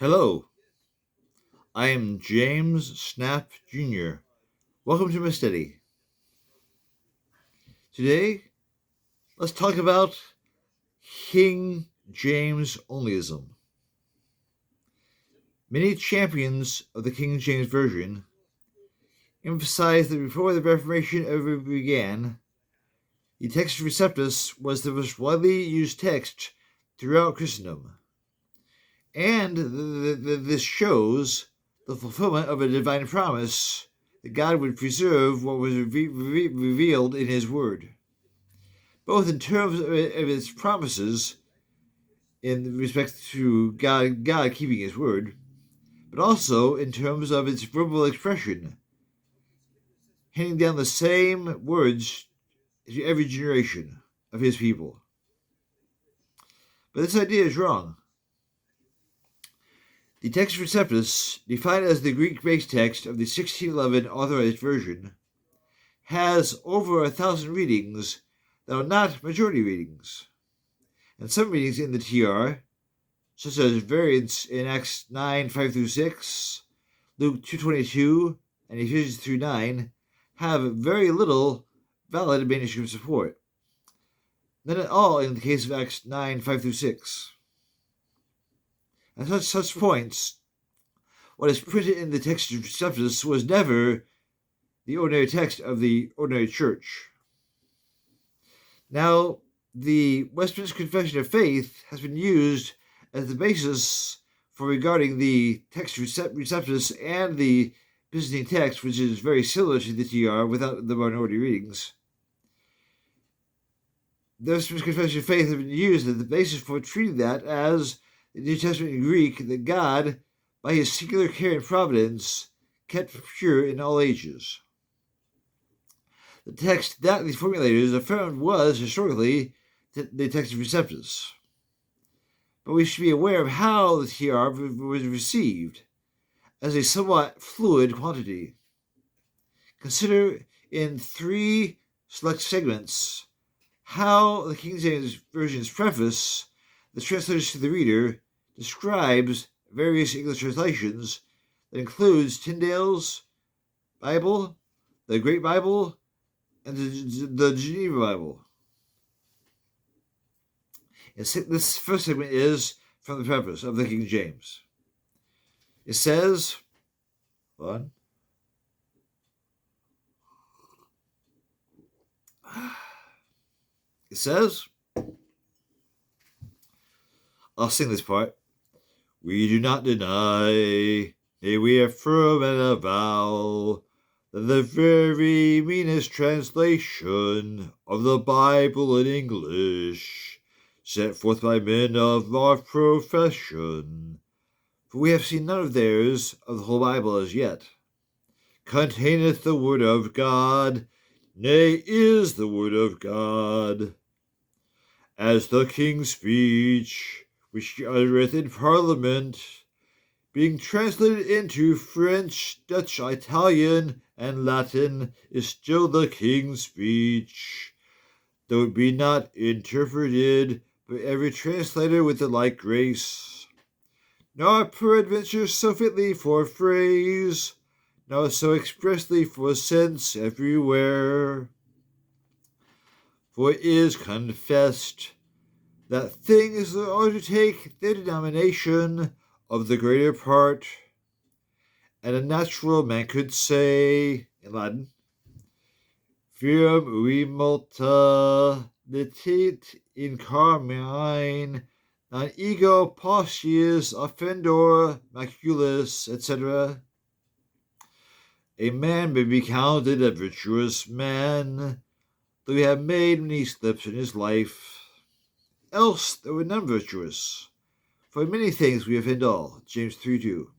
Hello, I am James Snap Jr. Welcome to my study. Today, let's talk about King James Onlyism. Many champions of the King James Version emphasize that before the Reformation ever began, the Textus Receptus was the most widely used text throughout Christendom. And this shows the fulfillment of a divine promise that God would preserve what was revealed in His Word, both in terms of its promises in respect to God keeping His Word, but also in terms of its verbal expression, handing down the same words to every generation of His people. But this idea is wrong. The Textus Receptus, defined as the Greek-based text of the 1611 Authorized Version, has over 1,000 readings that are not majority readings, and some readings in the TR, such as variants in Acts 9:5-6, Luke 2:22, and Ephesians 3:9, have very little valid manuscript support. None at all in the case of Acts 9:5-6. At such points, what is printed in the Textus Receptus was never the ordinary text of the ordinary church. Now, the Westminster Confession of Faith has been used as the basis for regarding the Textus Receptus and the Byzantine text, which is very similar to the TR without the minority readings. The Westminster Confession of Faith has been used as the basis for treating that as the New Testament in Greek that God, by His singular care and providence, kept pure in all ages. The text that these formulators affirmed was, historically, the Textus Receptus. But we should be aware of how the TR was received, as a somewhat fluid quantity. Consider in 3 select segments how the King James Version's preface, the translators to the reader, describes various English translations that includes Tyndale's Bible, the Great Bible, and the Geneva Bible. And this first segment is from the preface of the King James. It says, I'll sing this part. We do not deny, nay, we affirm and avow that the very meanest translation of the Bible in English, set forth by men of our profession, for we have seen none of theirs of the whole Bible as yet, containeth the word of God, nay, is the word of God, as the king's speech, which he uttereth in Parliament, being translated into French, Dutch, Italian, and Latin, is still the king's speech, though it be not interpreted by every translator with the like grace, nor peradventure so fitly for phrase, nor so expressly for sense everywhere. For it is confessed that things that ought to take their denomination of the greater part, and a natural man could say, in Latin, Virum ui multa litit in carmine, non ego poscius offendor maculis, etc. A man may be counted a virtuous man, though he have made many slips in his life. Else they were none virtuous, for in many things we offend all. James 3:2.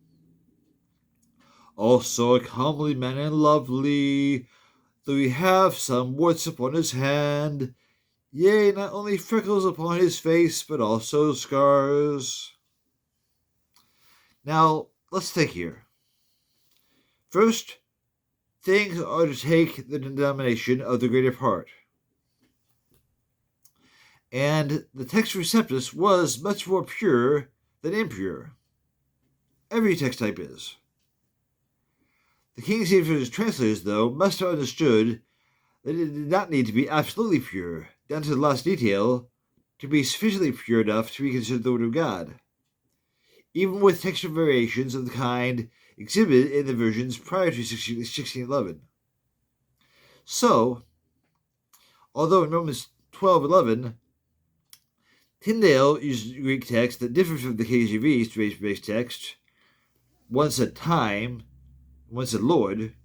Also a comely man and lovely, though he have some warts upon his hand, yea, not only freckles upon his face, but also scars. Now, let's think here. First, things are to take the denomination of the greater part. And the Textus Receptus was much more pure than impure. every text type is. The King James Version translators, though, must have understood that it did not need to be absolutely pure, down to the last detail, to be sufficiently pure enough to be considered the Word of God, even with textual variations of the kind exhibited in the versions prior to 1611. So, although in Romans 12:11, Tyndale uses Greek text that differs from the KJV's base text, one said tyme, one said Lord,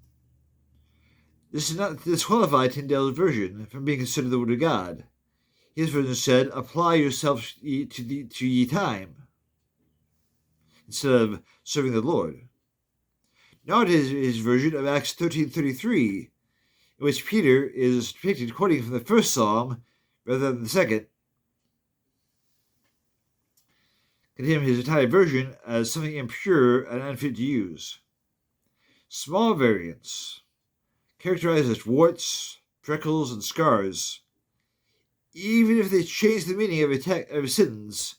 this does not disqualify Tyndale's version from being considered the Word of God. His version said, apply yourselves to ye time, instead of serving the Lord. Not his version of Acts 13:33, in which Peter is depicted quoting from the first psalm rather than the second, condemn his entire version as something impure and unfit to use. Small variants, characterized as warts, freckles, and scars, even if they change the meaning of a sentence,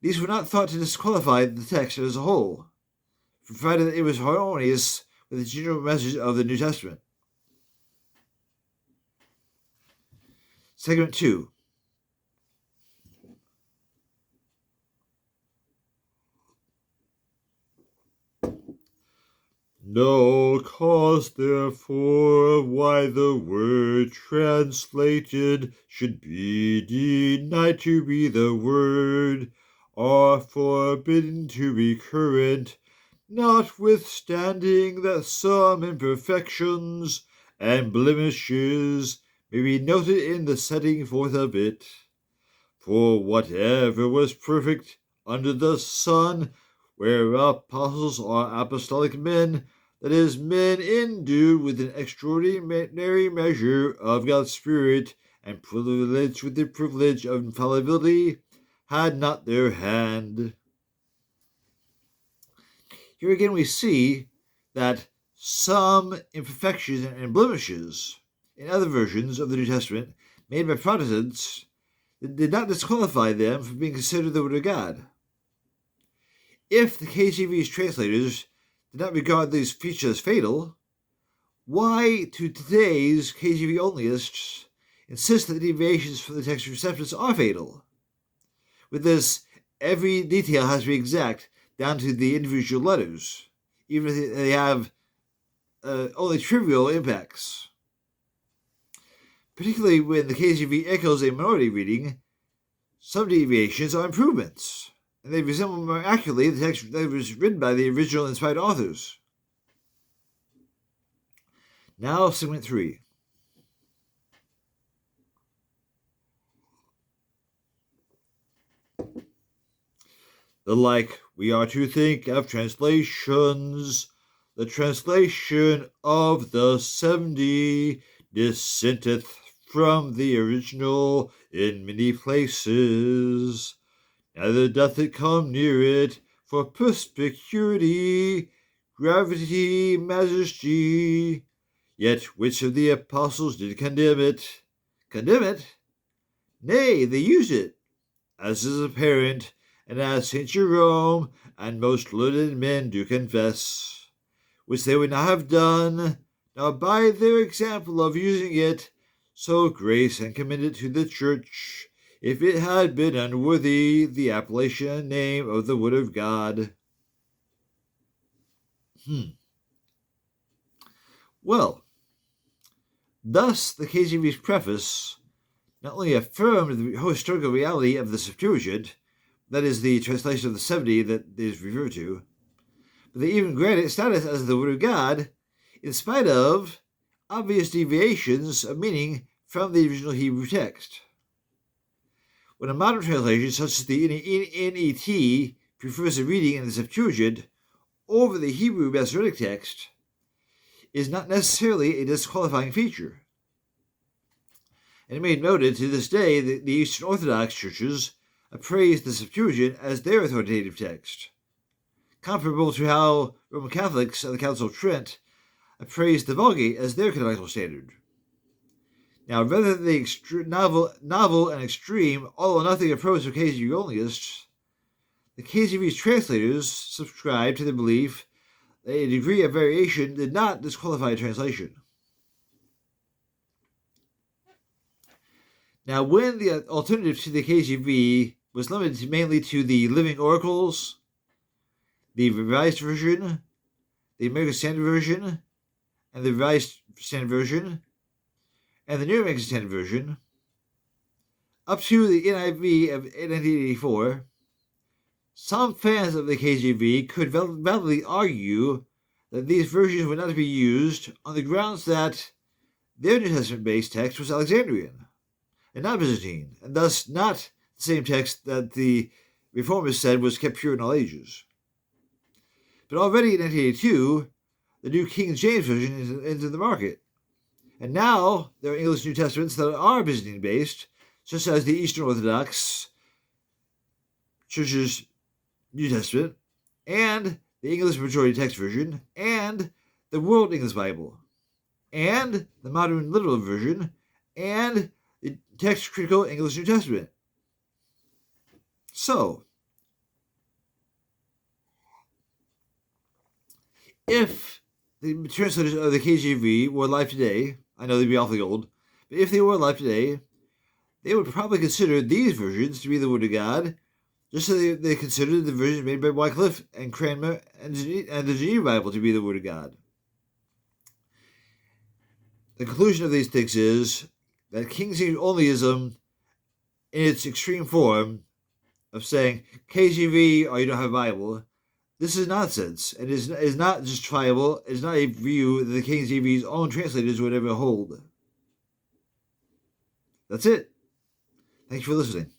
these were not thought to disqualify the text as a whole, provided that it was harmonious with the general message of the New Testament. Segment 2. No cause, therefore, why the word translated should be denied to be the word, or forbidden to be current, notwithstanding that some imperfections and blemishes may be noted in the setting forth of it. For whatever was perfect under the sun, where apostles are apostolic men, that is, men endued with an extraordinary measure of God's Spirit and privileged with the privilege of infallibility, had not their hand. Here again we see that some imperfections and blemishes in other versions of the New Testament made by Protestants did not disqualify them from being considered the Word of God. If the KJV's translators did not regard these features as fatal, why to today's KJV-Onlyists insist that the deviations from the text of Receptus are fatal? With this, every detail has to be exact down to the individual letters, even if they have only trivial impacts. Particularly when the KJV echoes a minority reading, some deviations are improvements, and they resemble more accurately the text that was written by the original inspired authors. Now, segment 3. The like we are to think of translations. The translation of the 70 dissenteth from the original in many places. Neither doth it come near it for perspicuity, gravity, majesty. Yet which of the apostles did condemn it? Condemn it? Nay, they use it, as is apparent, and as St. Jerome and most learned men do confess, which they would not have done, now by their example of using it, so grace and commend it to the Church, if it had been unworthy the appellation and name of the Word of God. Well, thus the KJV's preface not only affirmed the historical reality of the Septuagint, that is, the translation of the 70 that is referred to, but they even granted status as the Word of God, in spite of obvious deviations of meaning from the original Hebrew text. When a modern translation, such as the NET, prefers a reading in the Septuagint over the Hebrew Masoretic text, is not necessarily a disqualifying feature. And it may be noted to this day that the Eastern Orthodox churches appraise the Septuagint as their authoritative text, comparable to how Roman Catholics of the Council of Trent appraise the Vulgate as their canonical standard. Now, rather than the novel and extreme all-or-nothing approach of KJV-Onlyists, the KJV's translators subscribed to the belief that a degree of variation did not disqualify a translation. Now, when the alternative to the KJV was limited mainly to the Living Oracles, the Revised Version, the American Standard Version, and the Revised Standard Version, and the New American Standard Version, up to the NIV of 1984, some fans of the KJV could validly argue that these versions would not be used on the grounds that their New Testament-based text was Alexandrian and not Byzantine, and thus not the same text that the Reformers said was kept pure in all ages. But already in 1982, the New King James Version is into the market. And now there are English New Testaments that are Byzantine-based, such as the Eastern Orthodox Church's New Testament, and the English Majority Text Version, and the World English Bible, and the Modern Literal Version, and the Text Critical English New Testament. So, if the translators of the KJV were alive today, I know they'd be awfully old, but if they were alive today, they would probably consider these versions to be the Word of God, just as they considered the versions made by Wycliffe and Cranmer and the Geneva Bible to be the Word of God. The conclusion of these things is that KJV-Onlyism, in its extreme form of saying, KJV or you don't have a Bible, this is nonsense, and is not justifiable. It is not a view that the KJV's own translators would ever hold. That's it. Thanks for listening.